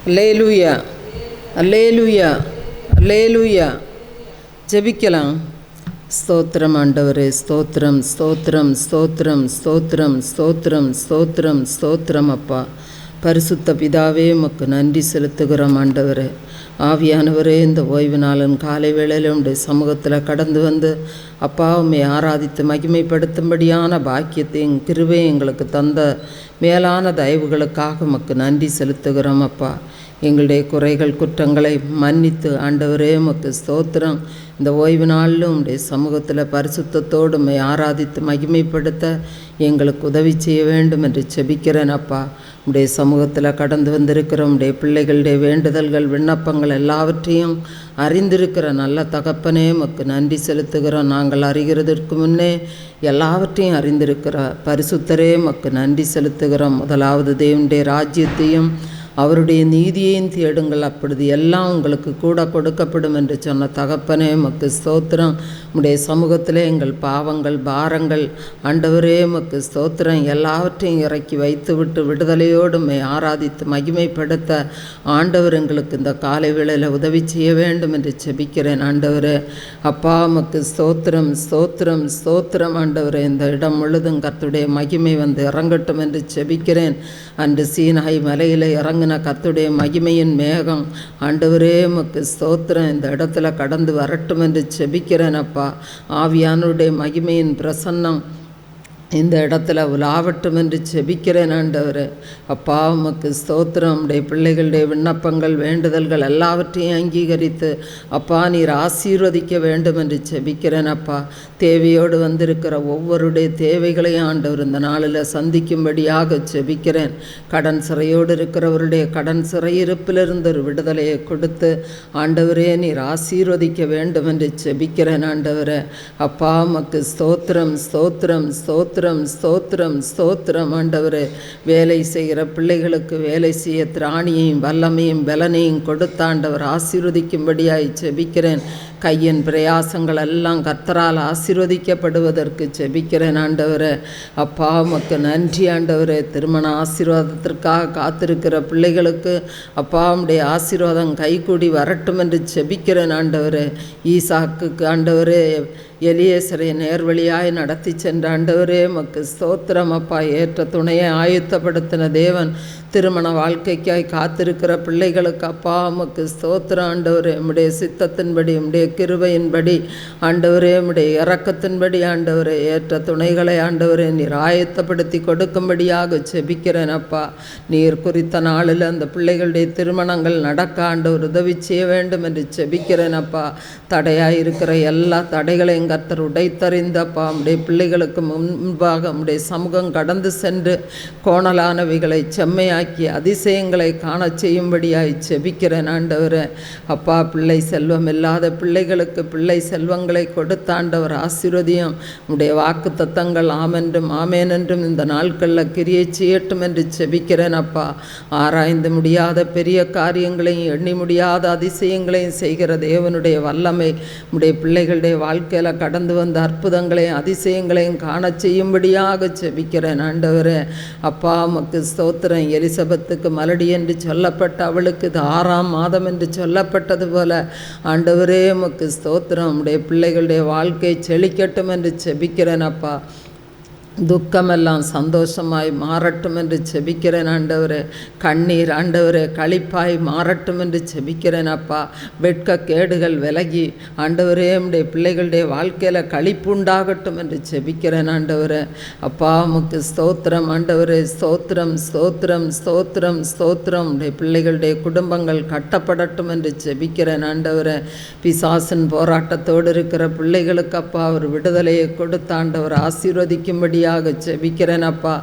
அல்லேலூயா, அல்லேலூயா, அல்லேலூயா. ஜெபிக்கலாம். ஸ்தோத்திரம் ஆண்டவரே, ஸ்தோத்திரம், ஸ்தோத்திரம், ஸ்தோத்திரம், ஸ்தோத்திரம், ஸ்தோத்திரம், ஸ்தோத்திரம், ஸ்தோத்திரம். அப்பா பரிசுத்த பிதாவே, உமக்கு நன்றி செலுத்துகிறோம் ஆண்டவரே. ஆவியானவரே, இந்த ஓய்வு நாளின் காலை வேளையில் உடைய சமூகத்தில் கடந்து வந்து அப்பா உம்மை ஆராதித்து மகிமைப்படுத்தும்படியான பாக்கியத்தையும் கிருபையும் எங்களுக்கு தந்த மேலான தயவுகளுக்காக உமக்கு நன்றி செலுத்துகிறோம். அப்பா எங்களுடைய குறைகள் குற்றங்களை மன்னித்து ஆண்டவரே உமக்கு ஸ்தோத்திரம். இந்த ஓய்வு நாளிலும் உடைய சமூகத்தில் பரிசுத்தத்தோடு உம்மை ஆராதித்து மகிமைப்படுத்த எங்களுக்கு உதவி செய்ய வேண்டும் என்று செபிக்கிறேன். அப்பா உடைய சமூகத்தில் கடந்து வந்திருக்கிற உடைய பிள்ளைகளுடைய வேண்டுதல்கள் விண்ணப்பங்கள் எல்லாவற்றையும் அறிந்திருக்கிற நல்ல தகப்பனே உமக்கு நன்றி செலுத்துகிறோம். நாங்கள் அறிகிறதற்கு முன்னே எல்லாவற்றையும் அறிந்திருக்கிற பரிசுத்தரே உமக்கு நன்றி செலுத்துகிறோம். முதலாவது தேவனுடைய ராஜ்யத்தையும் அவருடைய நீதியையும் தேடுங்கள், அப்பொழுது எல்லாம் உங்களுக்கு கூட கொடுக்கப்படும் என்று சொன்ன தகப்பனே உமக்கு ஸ்தோத்திரம். உடைய சமூகத்தில் எங்கள் பாவங்கள் பாரங்கள் ஆண்டவரே உமக்கு ஸ்தோத்திரம் எல்லாவற்றையும் இறக்கி வைத்துவிட்டு விடுதலையோடு உம்மை ஆராதித்து மகிமைப்படுத்த ஆண்டவர் எங்களுக்கு இந்த காலை வேளையில் உதவி செய்ய வேண்டும் என்று செபிக்கிறேன். ஆண்டவரே அப்பா உமக்கு ஸ்தோத்திரம், ஸ்தோத்திரம், ஸ்தோத்திரம். ஆண்டவரே இந்த இடம் முழுதும் கர்த்தருடைய மகிமை வந்து இறங்கட்டும் என்று செபிக்கிறேன். அன்று சீனாய் மலையில் இறங்கின கர்த்தருடைய மகிமையின் மேகம் ஆண்டவரே உமக்கு ஸ்தோத்திரம் இந்த இடத்துல கடந்து வரட்டும் என்று செபிக்கிறேன். அப்பா ஆவியானுடைய மகிமையின் பிரசன்னம் இந்த இடத்துல உலாவட்டும் என்று செபிக்கிறேன். ஆண்டவரே அப்பா உமக்கு ஸ்தோத்திரம். உடைய பிள்ளைகளுடைய விண்ணப்பங்கள் வேண்டுதல்கள் எல்லாவற்றையும் அங்கீகரித்து அப்பா நீர் ஆசீர்வதிக்க வேண்டும் என்று செபிக்கிறேன். அப்பா தேவையோடு வந்திருக்கிற ஒவ்வொருடைய தேவைகளையும் ஆண்டவர் இந்த நாளில் சந்திக்கும்படியாக செபிக்கிறேன். கடன் சிறையோடு இருக்கிறவருடைய கடன் சிறையிருப்பிலிருந்து ஒரு விடுதலையை கொடுத்து ஆண்டவரே நீர் ஆசீர்வதிக்க வேண்டும் என்று செபிக்கிறேன். ஆண்டவரே அப்பா உமக்கு ஸ்தோத்திரம், ஸ்தோத்திரம், ஸ்தோத்திரம், ஸ்தோத்திரம், ஸ்தோத்திரம். ஆண்டவரே வேலை செய்கிற பிள்ளைகளுக்கு வேலை செய்ய திராணியையும் வல்லமையும் பலனையும் கொடுத்தாண்டவர் ஆசீர்வதிக்கும்படியாய் செபிக்கிறேன். கையின் பிரயாசங்கள் எல்லாம் கர்த்தரால் ஆசீர்வதிக்கப்படுவதற்கு செபிக்கிறேன். ஆண்டவரே அப்பா உமக்கு நன்றி. ஆண்டவரே திருமண ஆசீர்வாதத்திற்காக காத்திருக்கிற பிள்ளைகளுக்கு அப்பா உம்முடைய ஆசீர்வாதம் கைகூடி வரட்டும் என்று செபிக்கிறேன். ஆண்டவரே ஈசாக்குக்கு ஆண்டவரே எலியேசரை நேர்வழியாய் நடத்தி சென்ற ஆண்டவரே உமக்கு ஸ்தோத்திரம். அப்பா ஏற்ற துணையை ஆயுத்தப்படுத்தின தேவன் திருமண வாழ்க்கைக்காய் காத்திருக்கிற பிள்ளைகளுக்கு அப்பா உமக்கு ஸ்தோத்திரம். ஆண்டவரே உம்முடைய சித்தத்தின்படி உம்முடைய கிருபையின்படி ஆண்டவரே உம்முடைய இரக்கத்தின்படி ஆண்டவரே ஏற்ற துணைகளை ஆண்டவரே நீர் ஆயத்தப்படுத்தி கொடுக்கும்படியாக செபிக்கிறேன். அப்பா நீர் குறித்த நாளில் அந்த பிள்ளைகளுடைய திருமணங்கள் நடக்க ஆண்டவர் உதவி செய்ய வேண்டும் என்று செபிக்கிறேன். அப்பா தடையாக இருக்கிற எல்லா தடைகளையும் கர்த்தர் உடைத்தறிந்தப்பா உம்முடைய பிள்ளைகளுக்கு முன்பாக உம்முடைய சமூகம் கடந்து சென்று கோணலானவைகளை செம்மையாக்கி அதிசயங்களை காண செய்யும்படியாய் செபிக்கிறேன். ஆண்டவரே அப்பா பிள்ளை செல்வம் இல்லாத பிள்ளைகளுக்கு பிள்ளை செல்வங்களை கொடுத்தாண்டவர் ஆசீர்வதியும். உம்முடைய வாக்கு தத்தங்கள் ஆமென்றும் ஆமேன் என்றும் இந்த நாட்களில் கிரியை செய்யட்டும் என்று செபிக்கிறேன். அப்பா ஆராய்ந்து முடியாத பெரிய காரியங்களையும் எண்ணி முடியாத அதிசயங்களையும் செய்கிற தேவனுடைய வல்லமை உம்முடைய பிள்ளைகளுடைய வாழ்க்கையில் கடந்து வந்த அற்புதங்களையும் அதிசயங்களையும் காண செய்யும்படியாக செபிக்கிறேன். ஆண்டவரே அப்பா உமக்கு ஸ்தோத்திரம். எலிசபெத்துக்கு மலடி என்று சொல்லப்பட்ட அவளுக்கு இது 6ஆம் மாதம் என்று சொல்லப்பட்டது போல ஆண்டவரே உமக்கு ஸ்தோத்திரம். உடைய பிள்ளைகளுடைய வாழ்க்கை செழிக்கட்டும் என்று செபிக்கிறேன். அப்பா துக்கமெல்லாம் சந்தோஷமாய் மாறட்டும் என்று செபிக்கிறேன். ஆண்டவரே கண்ணீர் ஆண்டவரே களிப்பாய் மாறட்டும் என்று செபிக்கிறேன். அப்பா வெட்க கேடுகள் விலகி ஆண்டவரே உம்முடைய பிள்ளைகளுடைய வாழ்க்கையில் களிப்புண்டாகட்டும் என்று செபிக்கிறேன். ஆண்டவரே அப்பா உமக்கு ஸ்தோத்திரம். ஆண்டவரே ஸ்தோத்திரம், ஸ்தோத்திரம், ஸ்தோத்திரம், ஸ்தோத்திரம். உடைய பிள்ளைகளுடைய குடும்பங்கள் கட்டப்படட்டும் என்று செபிக்கிறேன். ஆண்டவரே பிசாசின் போராட்டத்தோடு இருக்கிற பிள்ளைகளுக்கு அப்பா ஒரு விடுதலையை கொடுத்த ஆண்டவர் ஆசீர்வதிக்கும்படி செபிக்கிறேன். அப்பா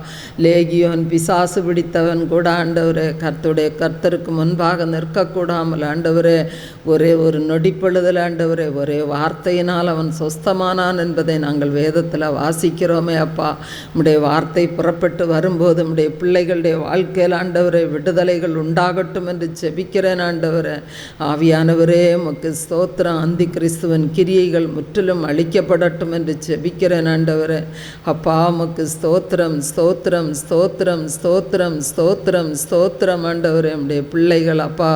லேகியோன் பிசாசு பிடித்தவன் கூட ஆண்டவரே கர்த்தருக்கு முன்பாக நிற்கக்கூடாமல் ஆண்டவரே ஒரே ஒரு நொடிப்பொழுதில் ஆண்டவரே ஒரே வார்த்தையினால் அவன் சொஸ்தமானான் என்பதை நாங்கள் வேதத்தில் வாசிக்கிறோமே. அப்பா உம்முடைய வார்த்தை புறப்பட்டு வரும்போது உம்முடைய பிள்ளைகளுடைய வாழ்க்கையில் ஆண்டவரே விடுதலைகள் உண்டாகட்டும் என்று செபிக்கிறேன். ஆண்டவரே ஆவியானவரே உமக்கு ஸ்தோத்திரம். அந்தி கிறிஸ்துவன் கிரியைகள் முற்றிலும் அழிக்கப்படட்டும் என்று செபிக்கிறேன். ஆண்டவரே அப்பா உமக்கு ஸ்தோத்திரம் ஸ்தோத்திரம் ஸ்தோத்திரம் ஸ்தோத்திரம் ஸ்தோத்திரம் ஸ்தோத்திரம் ஆண்டவரே. நம்முடைய பிள்ளைகள் அப்பா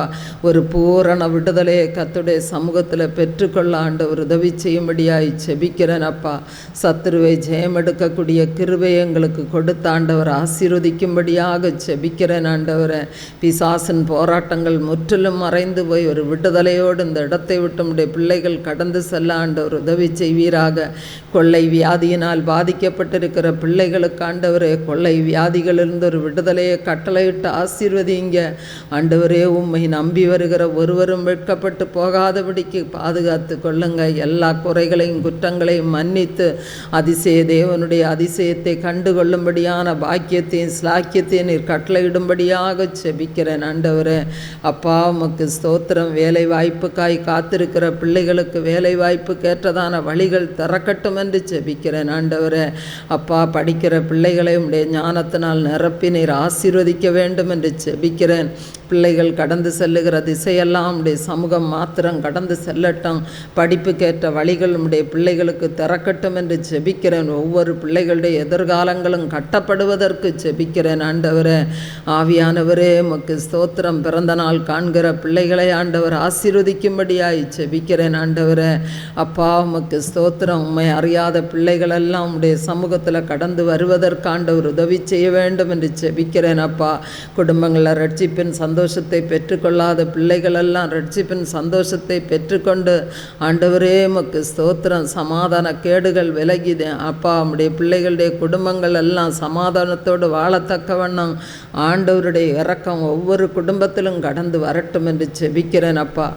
ஒரு பூரண விடுதலையை கர்த்தருடைய சமூகத்தில் பெற்றுக்கொள்ள ஆண்டவர் உதவி செய்யும்படியாய் செபிக்கிறேன் அப்பா. சத்துருவை ஜெயமெடுக்கக்கூடிய கிருபையை எங்களுக்கு கொடுத்த ஆண்டவர் ஆசீர்வதிக்கும்படியாக செபிக்கிறேன் ஆண்டவரே. பிசாசின் போராட்டங்கள் முற்றிலும் மறைந்து போய் ஒரு விடுதலையோடு இந்த இடத்தை விட்டு நம்முடைய பிள்ளைகள் கடந்து செல்ல ஆண்டவர் உதவி செய்வீராக. கொள்ளை வியாதியினால் பாதிக்கப்பட்டிருக்கிற பிள்ளைகளுக்கு ஆண்டவரே கொள்ளை வியாதிகளிலிருந்து ஒரு விடுதலையை கட்டளையிட்டு ஆசீர்வதிங்க ஆண்டவரே. உம்மை நம்பி வருகிற ஒருவரும் வெட்கப்பட்டு போகாதபடிக்கு பாதுகாத்து கொள்ளுங்க. எல்லா குறைகளையும் குற்றங்களையும் மன்னித்து அதிசய தேவனுடைய அதிசயத்தை கண்டுகொள்ளும்படியான பாக்கியத்தையும் ஸ்லாக்கியத்தையும் நீர் கட்டளையிடும்படியாக செபிக்கிறேன் ஆண்டவரே. அப்பா உமக்கு ஸ்தோத்திரம். வேலை வாய்ப்புக்காய் காத்திருக்கிற பிள்ளைகளுக்கு வேலை வாய்ப்புக்கு ஏற்றதான வழிகள் திறக்கட்டும் என்று செபிக்கிறேன் ஆண்டவரே. அப்பா படிக்கிற பிள்ளைகளை உடைய ஞானத்தினால் நிரப்பி நீர் ஆசீர்வதிக்க வேண்டும் என்று செபிக்கிறேன். பிள்ளைகள் கடந்து செல்லுகிற திசையெல்லாம் உடைய சமூகம் மாத்திரம் கடந்து செல்லட்டும். படிப்புக்கேற்ற வழிகள் உடைய பிள்ளைகளுக்கு திறக்கட்டும் என்று செபிக்கிறேன். ஒவ்வொரு பிள்ளைகளுடைய எதிர்காலங்களும் கட்டப்படுவதற்கு செபிக்கிறேன் ஆண்டவரே. ஆவியானவரே உமக்கு ஸ்தோத்திரம். பிறந்த நாள் காண்கிற பிள்ளைகளை ஆண்டவர் ஆசீர்வதிக்கும்படியாய் செபிக்கிறேன் ஆண்டவரே. அப்பா உமக்கு ஸ்தோத்திரம். உம்மை அறியாத பிள்ளைகளெல்லாம் உடைய சமூகத்தில் கடந்து வருவதற்கு ஆண்டவர் உதவி செய்ய வேண்டும் என்று செபிக்கிறேன் அப்பா. குடும்பங்களில் ரட்சிப்பின் சந்தோஷத்தை பெற்றுக்கொள்ளாத பிள்ளைகளெல்லாம் ரட்சிப்பின் சந்தோஷத்தை பெற்றுக்கொண்டு ஆண்டவரே உமக்கு ஸ்தோத்திரம். சமாதான கேடுகள் விலகிது அப்பா. நம்முடைய பிள்ளைகளுடைய குடும்பங்கள் எல்லாம் சமாதானத்தோடு வாழத்தக்க வண்ணம் ஆண்டவருடைய இரக்கம் ஒவ்வொரு குடும்பத்திலும் கடந்து வரட்டும் என்று செபிக்கிறேன் அப்பா.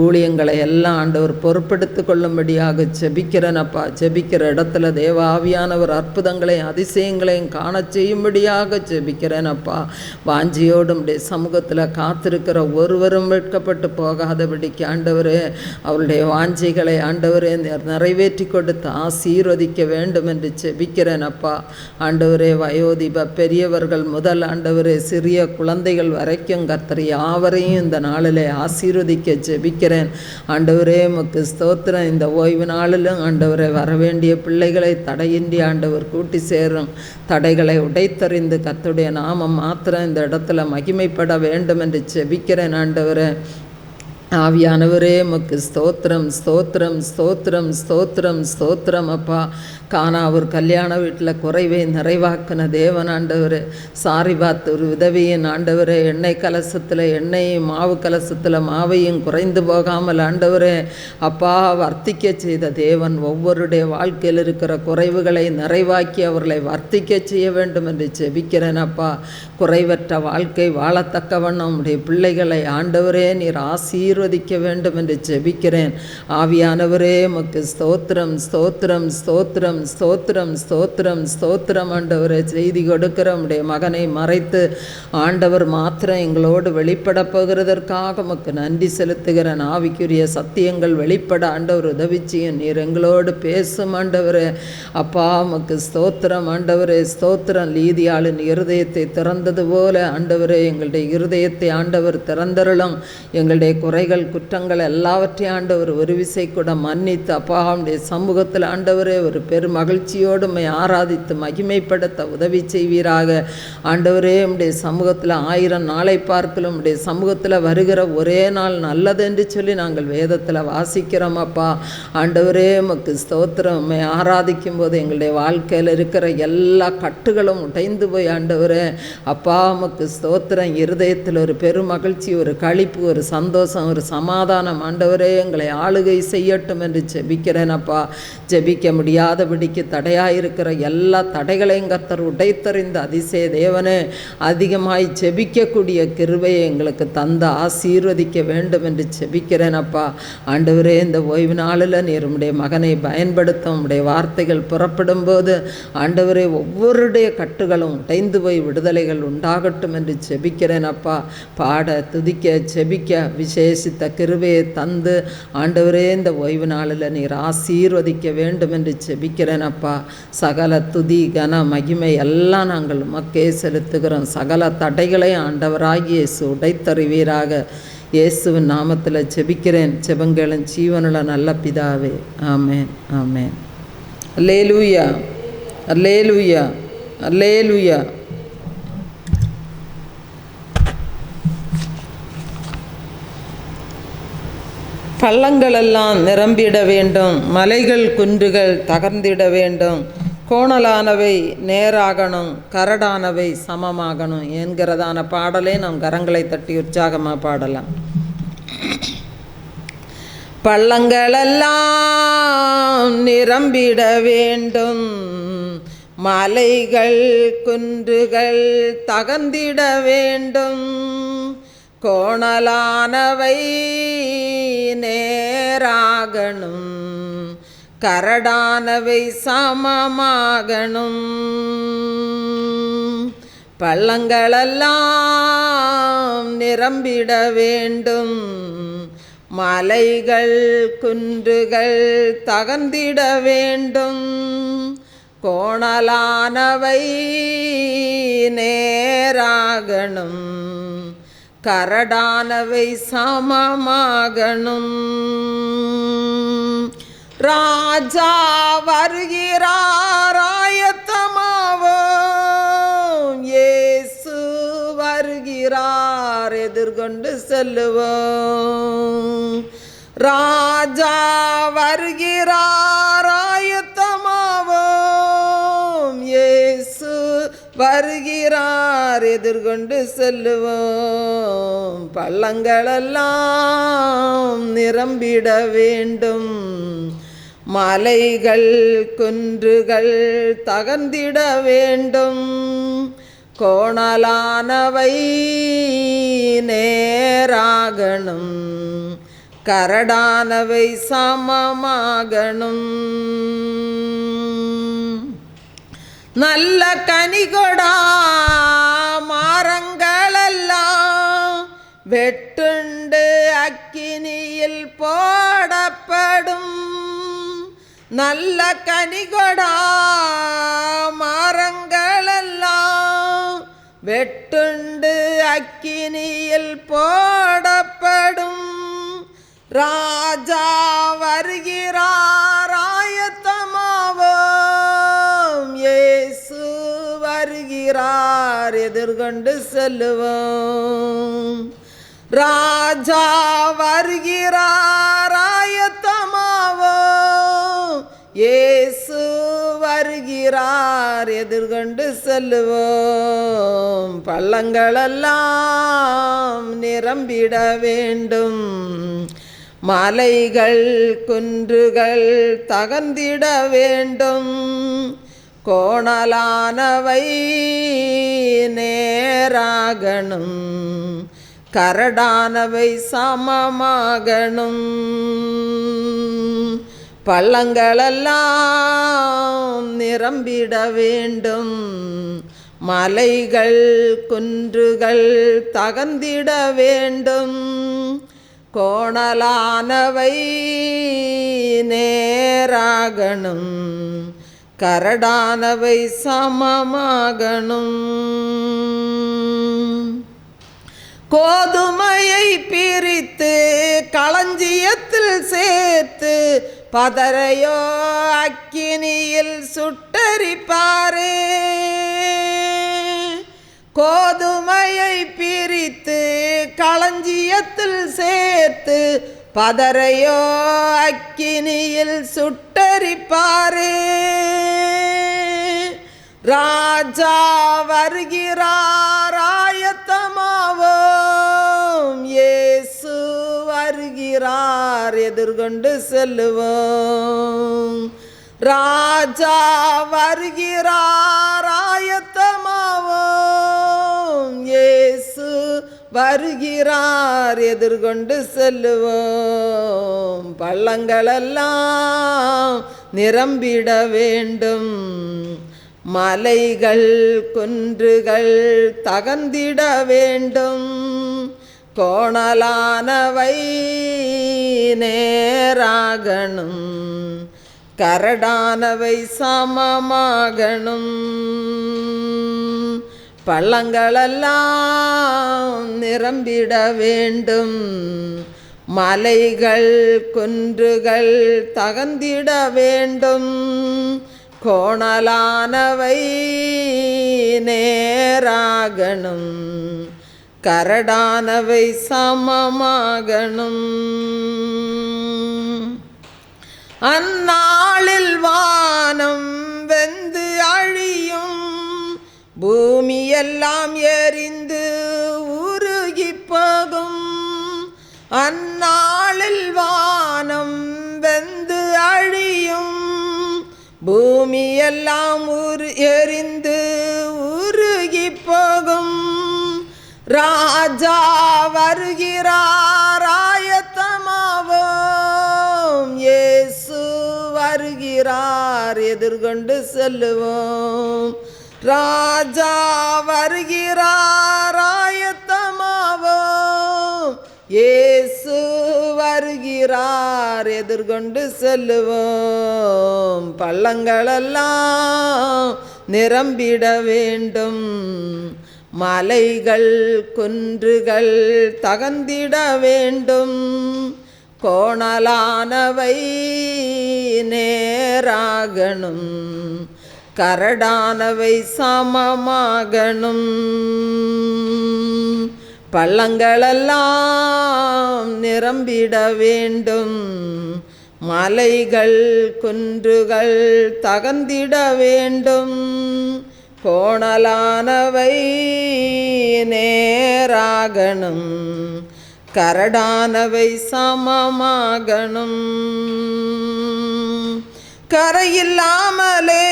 ஊழியங்களை எல்லாம் ஆண்டவர் பொறுப்பெடுத்து கொள்ளும்படியாக செபிக்கிறேன் அப்பா. ஜெபிக்கிற இடத்துல தேவ ஆவியானவர் அற்புதங்களையும் அதிசயங்களையும் காண செய்யும்படியாக ஜெபிக்கிறேன் அப்பா. வாஞ்சியோடு உடைய சமூகத்தில் காத்திருக்கிற ஒருவரும் வெட்கப்பட்டு போகாதபடிக்கு ஆண்டவரே அவருடைய வாஞ்சிகளை ஆண்டவரே நிறைவேற்றி கொடுத்து ஆசீர்வதிக்க வேண்டும் என்று செபிக்கிறேன் அப்பா. ஆண்டவரே வயோதிப பெரியவர்கள் முதல் ஆண்டவரே சிறிய குழந்தைகள் வரைக்கும் கர்த்தர் யாவரையும் இந்த நாளிலே ஆசீர்வதிக்க ஜெபிக்கிறேன் ஆண்டவரே. உமக்கு ஸ்தோத்திரம். இந்த ஓய்வு நாளிலும் ஆண்டவரை வரவேண்டிய பிள்ளைகளை தடையின்றி ஆண்டவர் கூட்டி சேரும். தடைகளை உடைத்தறிந்து கர்த்தருடைய நாமம் மாத்திரம் இந்த இடத்துல மகிமைப்பட வேண்டும் என்று செபிக்கிறேன் ஆண்டவரே. ஆவியானவரே உமக்கு ஸ்தோத்திரம் ஸ்தோத்திரம் ஸ்தோத்திரம் ஸ்தோத்திரம் ஸ்தோத்திரம் அப்பா. காணா ஒரு கல்யாண வீட்டில் குறைவை நிறைவாக்கின தேவன் ஆண்டவர். சாரிபாத் ஒரு விதவையின் ஆண்டவரே எண்ணெய் கலசத்தில் எண்ணெயும் மாவு கலசத்தில் மாவையும் குறைந்து போகாமல் ஆண்டவரே அப்பா வர்த்திக்க செய்த தேவன். ஒவ்வொருடைய வாழ்க்கையில் இருக்கிற குறைவுகளை நிறைவாக்கி அவர்களை வர்த்திக்க செய்ய வேண்டும் என்று செபிக்கிறேன் அப்பா. குறைவற்ற வாழ்க்கை வாழத்தக்க வண்ணம் உடைய பிள்ளைகளை ஆண்டவரே நீர் ஆசீர்வதிக்க வேண்டும் என்று ஜெபிக்கிறேன். ஆவியானவரே உமக்கு ஸ்தோத்திரம் ஸ்தோத்திரம் ஸ்தோத்திரம் ஸ்தோத்திரம் ஸ்தோத்திரம் ஸ்தோத்திரம் ஆண்டவரே. செய்தி கொடுக்கிற உடைய மகனை மறைத்து ஆண்டவர் மாத்திரம் எங்களோடு வெளிப்பட போகிறதற்காக உமக்கு நன்றி செலுத்துகிறேன். ஆவிக்குரிய சத்தியங்கள் வெளிப்பட ஆண்டவர் உதவி செய்யும். நீர் எங்களோடு பேசும் ஆண்டவரே. அப்பா உமக்கு ஸ்தோத்திரம் ஆண்டவரே ஸ்தோத்திரம். லீதியாளின் இருதயத்தை திறந்தது போல ஆண்டவரே எங்களுடைய இருதயத்தை ஆண்டவர் திறந்தருளும். எங்களுடைய குறைகள் குற்றங்கள் எல்லாவற்றையும் ஆண்டவர் ஒரு விசை கூட மன்னித்து அப்பா உடைய சமூகத்தில் ஆண்டவரே ஒரு பெரும் மகிழ்ச்சியோடு உம்மை ஆராதித்து மகிமைப்படுத்த உதவி செய்வீராக ஆண்டவரே. உடைய சமூகத்தில் 1000 நாளை பார்க்கலும் உடைய சமூகத்தில் வருகிற ஒரே நாள் நல்லதென்று சொல்லி நாங்கள் வேதத்தில் வாசிக்கிறோம் அப்பா. ஆண்டவரே உமக்கு ஸ்தோத்திரம். உம்மை ஆராதிக்கும் போது எங்களுடைய வாழ்க்கையில் இருக்கிற எல்லா கட்டுகளும் உடைந்து போய் ஆண்டவரே அப்பா உமக்கு ஸ்தோத்திரம். இருதயத்தில் ஒரு பெரும் மகிழ்ச்சி ஒரு களிப்பு ஒரு சந்தோஷம் ஒரு சமாதானம் ஆண்டவரே எங்களை ஆளுகை செய்யட்டும் என்று ஜெபிக்கிறேன் அப்பா. ஜெபிக்க முடியாதபடிக்கு தடையாயிருக்கிற எல்லா தடைகளையும் கர்த்தர் உடைத்தறிந்த அதிசய தேவனே அதிகமாய் ஜெபிக்கக்கூடிய கிருபையை எங்களுக்கு தந்த ஆசீர்வதிக்க வேண்டும் என்று ஜெபிக்கிறேன் அப்பா. ஆண்டவரே இந்த ஓய்வு நாளில் நீர் உம்முடைய மகனை பயன்படுத்தும். உம்முடைய வார்த்தைகள் புறப்படும் போது ஆண்டவரே ஒவ்வொருடைய கட்டுகளும் உடைந்து போய் விடுதலைகள் உண்டாகட்டும் என்று ஜெபிக்கிறேன் அப்பா. பாட துதிக்க ஜெபிக்க விசேஷித்த கிருபையை தந்து ஆண்டவரே இந்த ஓய்வு நாளில் நீர் ஆசீர்வதிக்க வேண்டும் என்று ஜெபிக்கிறேன் அப்பா. சகல துதி கன மகிமை எல்லாம் நாங்கள் உமக்கே செலுத்துகிறோம். சகல தடைகளை ஆண்டவராகிய இயேசு உடைத்தறிவீராக. இயேசுவின் நாமத்தில் ஜெபிக்கிறேன். ஜெபங்களும் ஜீவனுள்ள நல்ல பிதாவே. ஆமேன் ஆமேன். அல்லேலூயா அல்லேலூயா, அல்லேலூயா. பள்ளங்களெல்லாம் நிரம்பிட வேண்டும், மலைகள் குன்றுகள் தகர்ந்திட வேண்டும், கோணலானவை நேராகணும், கரடானவை சமமாகணும் என்கிறதான பாடலே நாம் கரங்களை தட்டி உற்சாகமாக பாடலாம். பள்ளங்களெல்லாம் நிரம்பிட வேண்டும், மலைகள் குன்றுகள் தகர்ந்திட வேண்டும், கோணலானவை நேராகணும், கரடானவை சமமாகணும். பள்ளங்களெல்லாம் நிரம்பிட வேண்டும், மலைகள் குன்றுகள் தகர்ந்திட வேண்டும், கோணலானவை நேராகணும், கரடானவை சமமாகணும். ராஜா வருகிறார், ஆயத்தமாவோம், இயேசு வருகிறார், எதிர்கொண்டு செல்லுவோம். ராஜா வருகிறார், ஆயத்தமாவோம், இயேசு வருகிறார், எதிர்கொண்டு செல்லுவோம். பள்ளங்களெல்லாம் நிரம்பிட வேண்டும், மலைகள் குன்றுகள் தகர்ந்திட வேண்டும், கோணலானவை நேராகணும், கரடானவை சமமாகணும். நல்ல கனிகொடா மரங்களெல்லாம் வெட்டுண்டு அக்கினியில் போடப்படும். நல்ல கனிகொடா மரங்களெல்லாம் வெட்டுண்டு அக்கினியில் போடப்படும். ராஜா வருகிறார், ஆயத்தமாவோம், இயேசு வருகிறார், எதிர்கொண்டு செல்லுவோம். ராஜா வருகிறார், ஆயத்தமாவோம், இயேசு வருகிறார், எதிர்கொண்டு செல்லுவோம். பள்ளங்களெல்லாம் நிரம்பிட வேண்டும், மலைகள் குன்றுகள் தகர்ந்திட வேண்டும், கோணலானவை நேராகணும், கரடானவை சமமாகணும். பள்ளங்களெல்லாம் நிரம்பிட வேண்டும், மலைகள் குன்றுகள் தகர்ந்திட வேண்டும், கோணலானவை நேராகணும், கரடானவை சமமாகணும். கோதுமையை பிரித்து களஞ்சியத்தில் சேர்த்து பதரையோ அக்கினியில் சுட்டரிப்பாரே. கோதுமையை பிரித்து களஞ்சியத்தில் சேர்த்து பதரையோ அக்கினியில் சுட்டரிப்பாரே. ராஜா வருகிறார், ஆயத்தமாவோம், இயேசு வருகிறார், எதிர்கொண்டு செல்லுவோம். ராஜா வருகிறார், ஆயத்தமாவோம், இயேசு வருகிறார், எதிர்கொண்டு செல்லுவோம். பள்ளங்களெல்லாம் நிரம்பிட வேண்டும், மலைகள் குன்றுகள் தகர்ந்திட வேண்டும், கோணலானவை நேராகணும், கரடானவை சமமாகணும். பள்ளங்களெல்லாம் நிரம்பிட வேண்டும், மலைகள் குன்றுகள் தகர்ந்திட வேண்டும், கோணலானவை நேராகணும், கரடானவை சமமாகணும். அந்நாளில் வானம் வெந்து அழியும், பூமியெல்லாம் எரிந்து உருகி போகும். அந்நாளில் வானம் வெந்து அழியும், பூமியெல்லாம் எரிந்து உருகி போகும். ராஜா வருகிறார், ஆயத்தமாவோம். இயேசு வருகிறார், எதிர்கொண்டு செல்லுவோம். ராஜா வருகிறார், ஆயத்தமாவோம். இயேசு வருகிறார், எதிர்கொண்டு செல்லுவோம். பள்ளங்களெல்லாம் நிரம்பிட வேண்டும், மலைகள் குன்றுகள் தகர்ந்திட வேண்டும். கோணலானவை நேராகணும், கரடானவை சமமாகணும். பள்ளங்களெல்லாம் நிரம்பிட வேண்டும், மலைகள் குன்றுகள் தகர்ந்திட வேண்டும். கோணலானவை நேராகணும், கரடானவை சமமாகணும். கரையில்லாமலே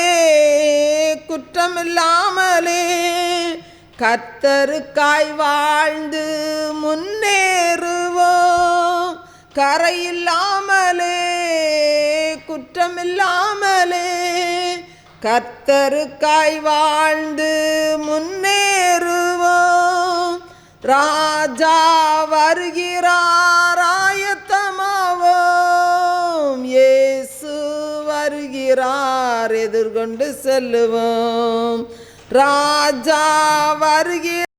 குற்றமில்லாமலே கர்த்தருக்காய் வாழ்ந்து முன்னேறுவோம். கரையில்லாமலே குற்றமில்லாமலே கர்த்தருக்காய் வாழ்ந்து முன்னேறுவோம். ராஜா வருகிறார், ஆயத்தமாவோம். இயேசு வருகிறார், எதிர்கொண்டு செல்லுவோம். ராஜா வருகிறார்.